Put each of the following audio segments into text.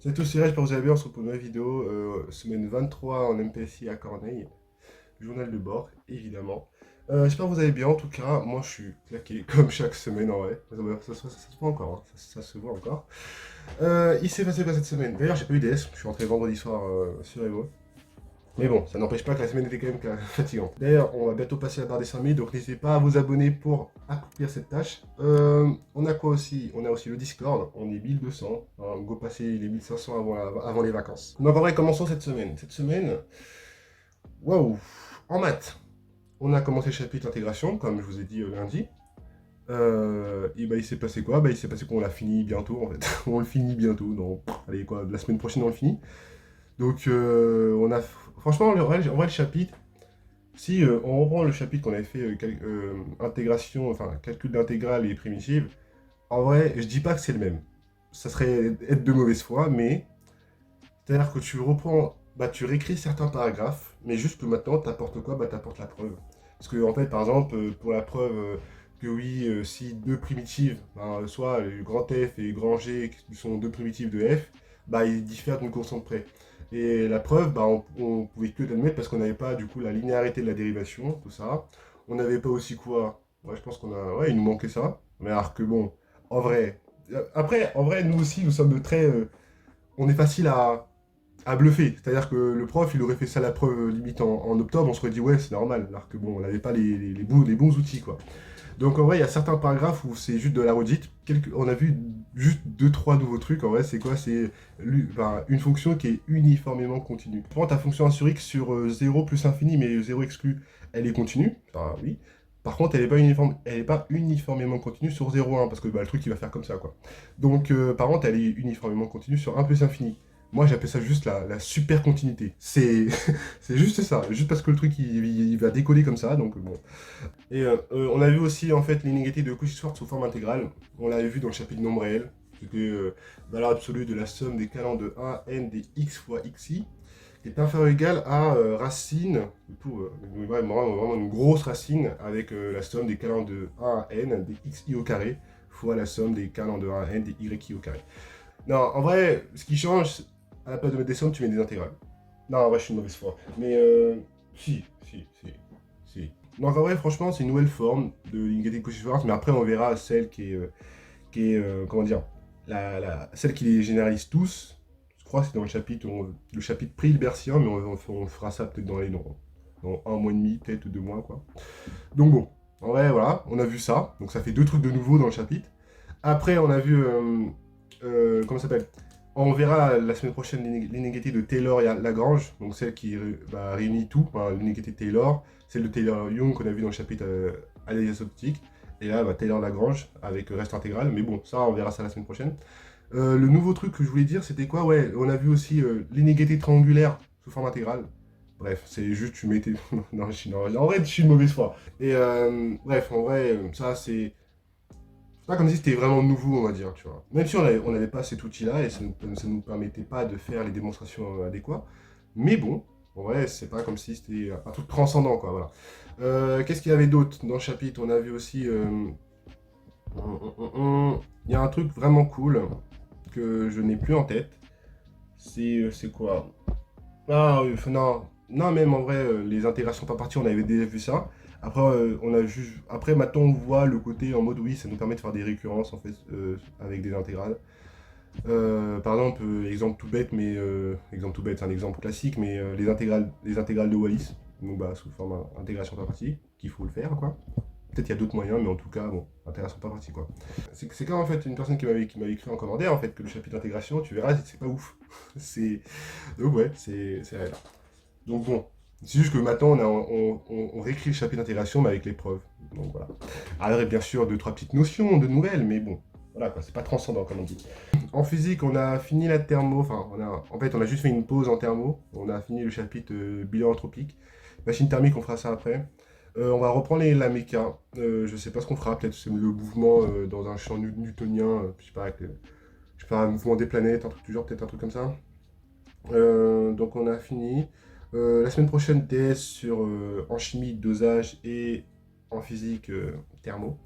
Salut à tous, c'est Reg, j'espère que vous allez bien, on se retrouve pour une nouvelle vidéo, semaine 23 en MPSI à Corneille, journal de bord, évidemment. J'espère que vous allez bien, en tout cas, moi je suis claqué, comme chaque semaine en vrai, ça se voit encore, hein, ça se voit encore. Il s'est passé quoi cette semaine? D'ailleurs j'ai pas eu DS, je suis rentré vendredi soir sur Evo. Mais bon, ça n'empêche pas que la semaine était quand même fatigante. D'ailleurs, on va bientôt passer la barre des 5000, donc n'hésitez pas à vous abonner pour accomplir cette tâche. On a quoi aussi? On a aussi le Discord, on est 1200. On go passer les 1500 avant les vacances. Donc en vrai, commençons cette semaine. Cette semaine, waouh, en maths, on a commencé le chapitre intégration, comme je vous ai dit lundi. Et bah il s'est passé quoi? Bah il s'est passé qu'on l'a fini bientôt en fait. On le finit bientôt, donc allez quoi, la semaine prochaine on le finit. Donc on a franchement en vrai, le chapitre, si on reprend le chapitre qu'on avait fait intégration, enfin calcul d'intégrale et primitive, en vrai je dis pas que c'est le même. Ça serait être de mauvaise foi, mais c'est-à-dire que tu reprends, bah tu réécris certains paragraphes, mais juste que maintenant t'apportes quoi? Bah t'apportes la preuve. Parce que en fait par exemple pour la preuve que oui si deux primitives, ben, soit le grand F et le grand G qui sont deux primitives de F, bah ils diffèrent d'une constante près. Et la preuve, bah, on pouvait que l'admettre parce qu'on n'avait pas du coup la linéarité de la dérivation, tout ça. On n'avait pas aussi quoi. Ouais, je pense qu'on a. Ouais, il nous manquait ça. Mais alors que bon, en vrai. Après, en vrai, nous aussi, nous sommes de très. On est facile à bluffer. C'est-à-dire que le prof, il aurait fait ça la preuve limite en octobre, on se serait dit ouais, c'est normal. Alors que bon, on n'avait pas les bons outils quoi. Donc en vrai, il y a certains paragraphes où c'est juste de la redite. On a vu juste deux, trois nouveaux trucs. En vrai, c'est quoi? C'est une fonction qui est uniformément continue. Prends ta fonction 1 sur x sur 0 plus infini, mais 0 exclu, elle est continue. Enfin, oui. Par contre, elle est pas uniformément continue sur 0,1, parce que bah, le truc, il va faire comme ça, quoi. Donc, par contre, elle est uniformément continue sur 1 plus infini. Moi, j'appelle ça juste la super continuité. C'est c'est juste ça. Juste parce que le truc, il va décoller comme ça, donc bon. Et on a vu aussi en fait l'inégalité de Cauchy-Schwarz sous forme intégrale. On l'avait vu dans le chapitre nombre réel. C'était valeur absolue de la somme des calendes de 1 n des x fois xi qui est inférieur ou égal à racine, tout, vraiment une grosse racine avec la somme des calendes de 1 à n des xi au carré fois la somme des calendes de 1 à n des yi au carré. Non, en vrai, ce qui change, à la place de mettre des sommes, tu mets des intégrales. Non, en vrai, je suis une mauvaise foi. Mais si. Donc en vrai, franchement, c'est une nouvelle forme de l'inégalité de Cauchy-Schwarz, mais après, on verra celle comment dire, celle qui les généralise tous. Je crois que c'est dans le chapitre pré-hilbertien, mais on fera ça peut-être dans un mois et demi, peut-être 2 mois, quoi. Donc bon, en vrai, voilà, on a vu ça. Donc ça fait deux trucs de nouveau dans le chapitre. Après, on a vu, comment ça s'appelle? On verra la semaine prochaine l'inégalité de Taylor et Lagrange, donc celle qui bah, réunit tout, hein, l'inégalité de Taylor, celle de Taylor-Young qu'on a vu dans le chapitre analyse optique, et là, bah, Taylor-Lagrange avec reste intégral, mais bon, ça, on verra ça la semaine prochaine. Le nouveau truc que je voulais dire, c'était quoi? Ouais, on a vu aussi l'inégalité triangulaire sous forme intégrale. Bref, c'est juste, tu mettais... non, en vrai, je suis une mauvaise foi. Et bref, en vrai, ça, c'est pas comme si c'était vraiment nouveau, on va dire, tu vois. Même si on n'avait pas cet outil-là et ça nous permettait pas de faire les démonstrations adéquates. Mais bon, en vrai, c'est pas comme si c'était un truc transcendant, quoi, voilà. Qu'est-ce qu'il y avait d'autre dans le chapitre? On a vu aussi... il y a un truc vraiment cool que je n'ai plus en tête. C'est quoi? Ah, non, non, même en vrai, les intégrations par partie, on avait déjà vu ça. Après, après, maintenant, on voit le côté en mode oui, ça nous permet de faire des récurrences en fait avec des intégrales. Par exemple, exemple tout bête, mais exemple tout bête, c'est un exemple classique, mais les intégrales de Wallis, donc bah, sous forme intégration par partie, qu'il faut le faire, quoi. Peut-être qu'il y a d'autres moyens, mais en tout cas, bon, intégration par partie, quoi. C'est comme en fait une personne qui m'avait écrit en commentaire en fait que le chapitre d'intégration, tu verras, c'est pas ouf. c'est donc ouais, c'est réel. Donc bon, c'est juste que maintenant on réécrit le chapitre d'intégration mais avec les preuves. Donc voilà. Alors bien sûr deux trois petites notions de nouvelles, mais bon, voilà quoi, c'est pas transcendant comme on dit. En physique, on a fini la thermo, enfin on a juste fait une pause en thermo. On a fini le chapitre bilan anthropique. Machine thermique, on fera ça après. On va reprendre la méca. Je sais pas ce qu'on fera, peut-être c'est le mouvement dans un champ newtonien, je sais pas, je sais pas, un mouvement des planètes, un truc du genre, peut-être un truc comme ça. Donc on a fini. La semaine prochaine, DS sur en chimie, dosage et en physique, thermo.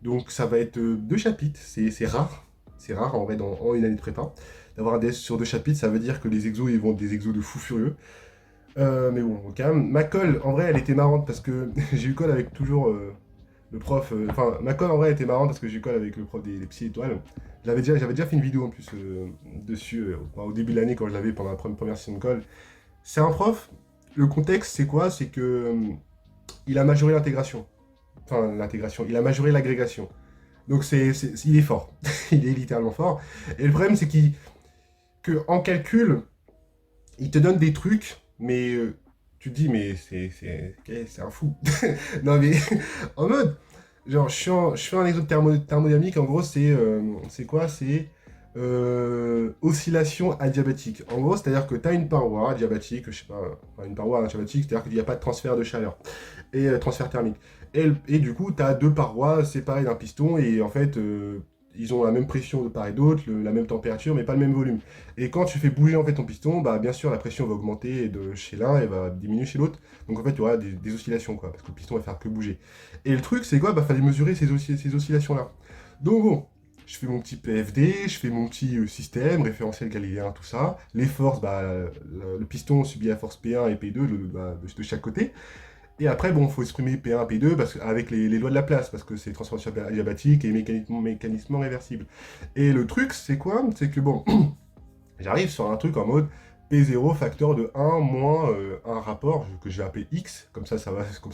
Donc ça va être deux chapitres, c'est rare. C'est rare en vrai en une année de prépa. d'avoir un DS sur 2 chapitres, ça veut dire que les exos, ils vont être des exos de fou furieux. Mais bon, quand même, ma colle, en vrai, elle était marrante parce que j'ai eu colle avec toujours le prof. Enfin, ma colle, en vrai, elle était marrante parce que j'ai eu colle avec le prof des psy étoiles. J'avais déjà fait une vidéo en plus dessus au début de l'année quand je l'avais pendant la première session de colle. C'est un prof, le contexte, c'est quoi? C'est que il a majoré l'intégration. Enfin, l'intégration, il a majoré l'agrégation. Donc, il est fort. Il est littéralement fort. Et le problème, c'est que en calcul, il te donne des trucs, mais tu te dis, mais c'est un fou. Non, mais en mode, genre, je fais un exemple thermodynamique, en gros, c'est quoi? C'est oscillation adiabatique. En gros, c'est-à-dire que tu as une paroi adiabatique, je sais pas, enfin, une paroi adiabatique, c'est-à-dire qu'il n'y a pas de transfert de chaleur et transfert thermique. Et du coup, tu as deux parois séparées d'un piston, et en fait, ils ont la même pression de part et d'autre, la même température, mais pas le même volume. Et quand tu fais bouger en fait ton piston, bah bien sûr la pression va augmenter de chez l'un et va diminuer chez l'autre. Donc en fait il y aura des oscillations quoi, parce que le piston va faire que bouger. Et le truc c'est quoi? Bah fallait mesurer ces oscillations là. Donc bon, je fais mon petit PFD, je fais mon petit système, référentiel galiléen, tout ça. Les forces, bah le piston subit la force P1 et P2 de chaque côté. Et après, bon, il faut exprimer P1, P2 avec les lois de la place, parce que c'est transformation adiabatique et mécaniquement réversible. Et le truc, c'est quoi? C'est que bon, j'arrive sur un truc en mode P0 facteur de 1 moins un rapport que je vais appeler X, comme ça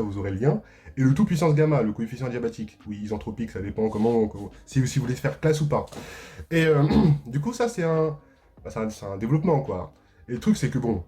vous aurez le lien, et le tout puissance gamma, le coefficient adiabatique. Oui, isentropique, ça dépend si vous voulez faire classe ou pas. Et du coup, ça, c'est un développement, quoi. Et le truc, c'est que bon,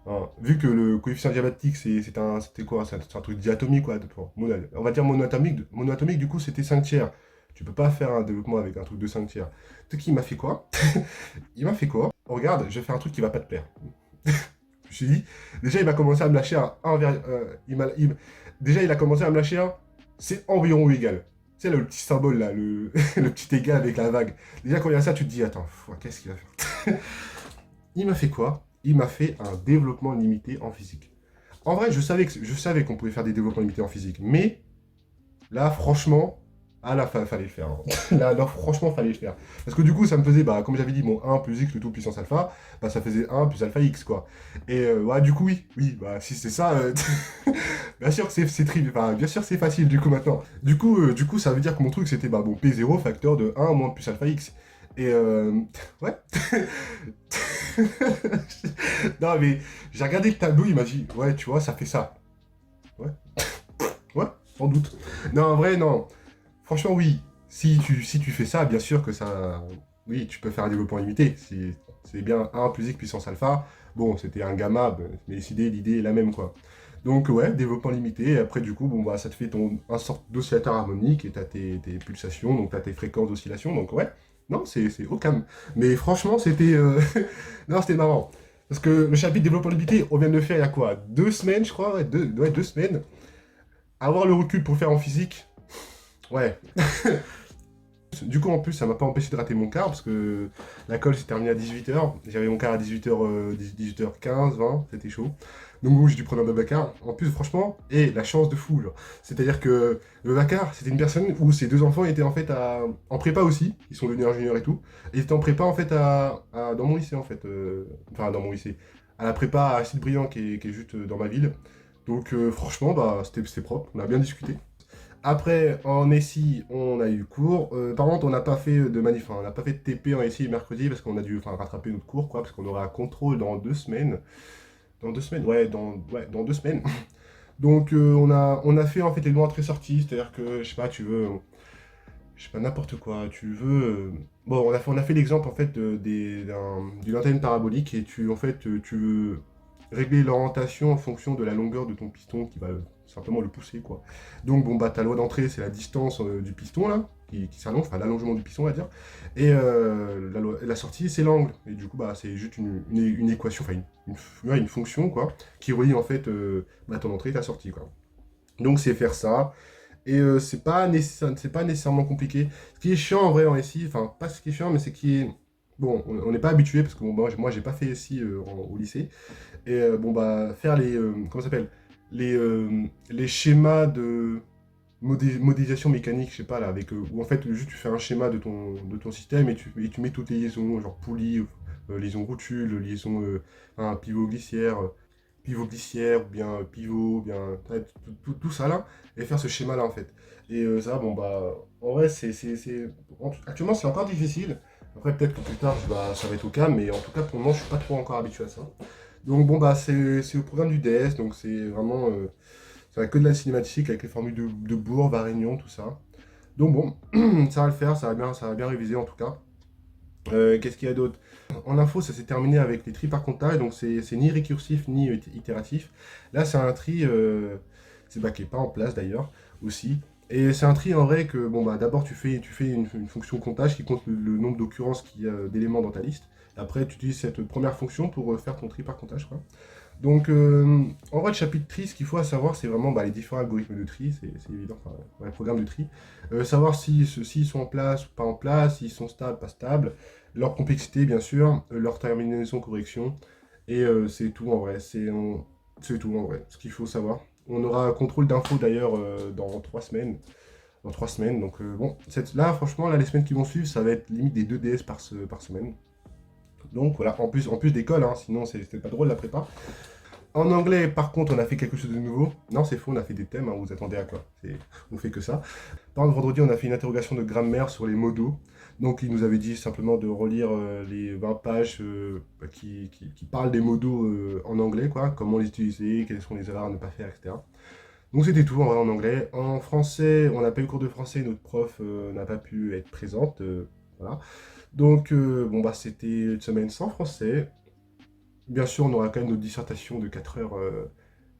hein, vu que le coefficient diabatique, c'était quoi? C'est un truc diatomique, quoi. On va dire monoatomique. Monoatomique, du coup, c'était 5 tiers. Tu peux pas faire un développement avec un truc de 5 tiers. Tu sais qui m'a fait quoi? Il m'a fait quoi? Oh, regarde, je vais faire un truc qui va pas te plaire. Je me suis dit, déjà, il va commencer à me lâcher un 1, déjà, il a commencé à me lâcher un, c'est environ ou égal. Tu sais, le petit symbole là, le petit égal avec la vague. Déjà, quand il y a ça, tu te dis, attends, qu'est-ce qu'il va faire? Il m'a fait quoi? Il m'a fait un développement limité en physique. En vrai, je savais qu'on pouvait faire des développements limités en physique, mais là, franchement, fallait le faire, hein. Là, franchement, fallait le faire. Parce que du coup, ça me faisait, bah, comme j'avais dit, mon 1 plus x le tout puissance alpha, bah, ça faisait 1 plus alpha x, quoi. Et ouais, du coup, oui, bah, si c'est ça, bien sûr que bien sûr que c'est facile, du coup, maintenant. Du coup, ça veut dire que mon truc, c'était, bah, bon, P0 facteur de 1 moins plus alpha x. Et ouais. Non, mais j'ai regardé le tableau, il m'a dit, ouais, tu vois, ça fait ça. Ouais, ouais, sans doute. Non, en vrai, non. Franchement, oui. Si tu fais ça, bien sûr que ça. Oui, tu peux faire un développement limité. C'est bien 1 plus x puissance alpha. Bon, c'était un gamma, mais l'idée est la même, quoi. Donc, ouais, développement limité. Et après, du coup, bon, bah, ça te fait un sorte d'oscillateur harmonique et t'as tes pulsations, donc t'as tes fréquences d'oscillation. Donc, ouais, non, c'est au calme. Mais franchement, c'était. Non, c'était marrant. Parce que le chapitre développement limité, on vient de le faire il y a quoi? 2 semaines, je crois, ouais, 2 semaines. Avoir le recul pour le faire en physique, ouais. Du coup, en plus, ça m'a pas empêché de rater mon quart, parce que la colle s'est terminée à 18h. J'avais mon quart à 18h, 18h15, 20, c'était chaud. Donc, bon, j'ai dû prendre un Babacar. En plus, franchement, et la chance de fou, genre. C'est-à-dire que le Babacar, c'était une personne où ses deux enfants étaient en fait en prépa aussi. Ils sont devenus ingénieurs et tout. Et ils étaient en prépa, en fait, dans mon lycée, en fait. Enfin, dans mon lycée. À la prépa à Cille-Briand, qui est juste dans ma ville. Donc, franchement, bah, c'était propre. On a bien discuté. Après, en SI, on a eu cours. Par contre, on n'a pas fait de manif, hein, on n'a pas fait de TP en SI mercredi parce qu'on a dû rattraper notre cours, quoi, parce qu'on aura un contrôle dans 2 semaines. Dans 2 semaines, dans 2 semaines. Donc, on a fait en fait les lois entrées-sorties, c'est-à-dire que, je sais pas, je sais pas, n'importe quoi, tu veux. Bon, on a fait l'exemple en fait d'une antenne parabolique et en fait, tu veux régler l'orientation en fonction de la longueur de ton piston qui va simplement le pousser, quoi. Donc, bon, bah, ta loi d'entrée, c'est la distance du piston, là, qui s'allonge, enfin, l'allongement du piston, on va dire. Et la sortie, c'est l'angle. Et du coup, bah, c'est juste une équation, enfin, ouais, une fonction, quoi, qui relie, en fait, bah, ton entrée et ta sortie, quoi. Donc, c'est faire ça. Et c'est pas nécessairement compliqué. Ce qui est chiant, en vrai, en SI, enfin, pas ce qui est chiant, mais c'est qui est... Bon, on n'est pas habitué, parce que bon, moi, j'ai pas fait SI au lycée. Et bon, bah, faire comment ça s'appelle? Les schémas de modélisation mécanique, je sais pas, là, où en fait, juste tu fais un schéma de ton système et tu mets toutes les liaisons, genre poulies, liaison routule, liaison pivot glissière, pivot glissière, ou bien pivot, ou bien ouais, tout ça là, et faire ce schéma là en fait. Et ça, bon bah, en vrai, actuellement c'est encore difficile. Après, peut-être que plus tard, ça va être au cas, mais en tout cas, pour le moment, je suis pas trop encore habitué à ça. Donc bon bah, c'est au programme du DS, donc c'est vraiment, ça va que de la cinématique avec les formules de Bourg, Varignon, tout ça. Donc bon, ça va le faire, ça va bien réviser en tout cas. Qu'est-ce qu'il y a d'autre? En info, ça s'est terminé avec les tris par comptage, donc c'est ni récursif ni itératif. Là, c'est un tri, c'est bah, qui n'est pas en place d'ailleurs, aussi. Et c'est un tri en vrai que, bon, bah, d'abord, tu fais une fonction comptage qui compte le nombre d'occurrences qu'il y a d'éléments dans ta liste. Après, tu utilises cette première fonction pour faire ton tri par comptage, quoi. Donc, en vrai, le chapitre tri, ce qu'il faut à savoir, c'est vraiment bah, les différents algorithmes de tri, c'est évident, enfin, ouais, programme de tri. Savoir si ceux-ci sont en place ou pas en place, s'ils sont stables, pas stables, leur complexité, bien sûr, leur terminaison, correction, et c'est tout en vrai, c'est tout en vrai, ce qu'il faut savoir. On aura un contrôle d'infos d'ailleurs dans 3 semaines. Dans 3 semaines, donc bon, là, franchement, là, les semaines qui vont suivre, ça va être limite des 2 DS par semaine. Donc voilà, en plus d'école, hein, sinon c'était pas drôle la prépa. En anglais, par contre, on a fait quelque chose de nouveau. Non, c'est faux, on a fait des thèmes, hein, vous attendez à quoi? On fait que ça. Par exemple, vendredi, on a fait une interrogation de grammaire sur les modos. Donc, il nous avait dit simplement de relire les 20 pages qui parlent des modos en anglais, quoi. Comment les utiliser, quelles sont les erreurs à ne pas faire, etc. Donc, c'était tout en vrai en anglais. En français, on n'a pas eu cours de français, notre prof n'a pas pu être présente. Voilà. Donc, bon, bah, c'était une semaine sans français. Bien sûr, on aura quand même notre dissertation de 4 heures.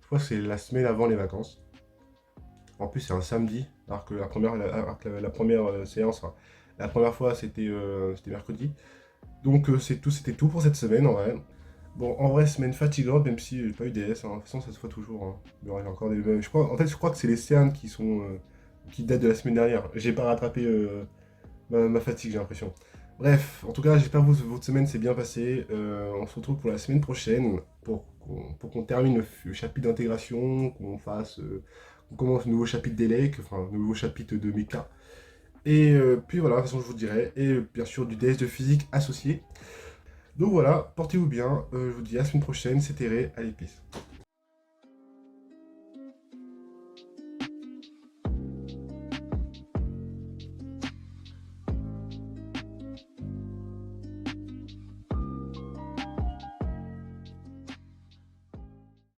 Je crois que c'est la semaine avant les vacances. En plus, c'est un samedi, alors que la première séance, enfin, la première fois, c'était mercredi. Donc, c'était tout pour cette semaine, en vrai. Bon, en vrai, semaine fatigante, même si j'ai pas eu DS, hein. De toute façon, ça se voit toujours, hein. Il y aura encore des... en fait, je crois que c'est les cernes qui datent de la semaine dernière. J'ai pas rattrapé ma fatigue, j'ai l'impression. Bref, en tout cas, j'espère que votre semaine s'est bien passée. On se retrouve pour la semaine prochaine pour qu'on termine le chapitre d'intégration, qu'on commence le nouveau chapitre d'ELEC, enfin, le nouveau chapitre de Mecha. Et puis voilà, de toute façon, je vous dirai. Et bien sûr, du DS de physique associé. Donc voilà, portez-vous bien. Je vous dis à la semaine prochaine. C'était Ré, allez, peace.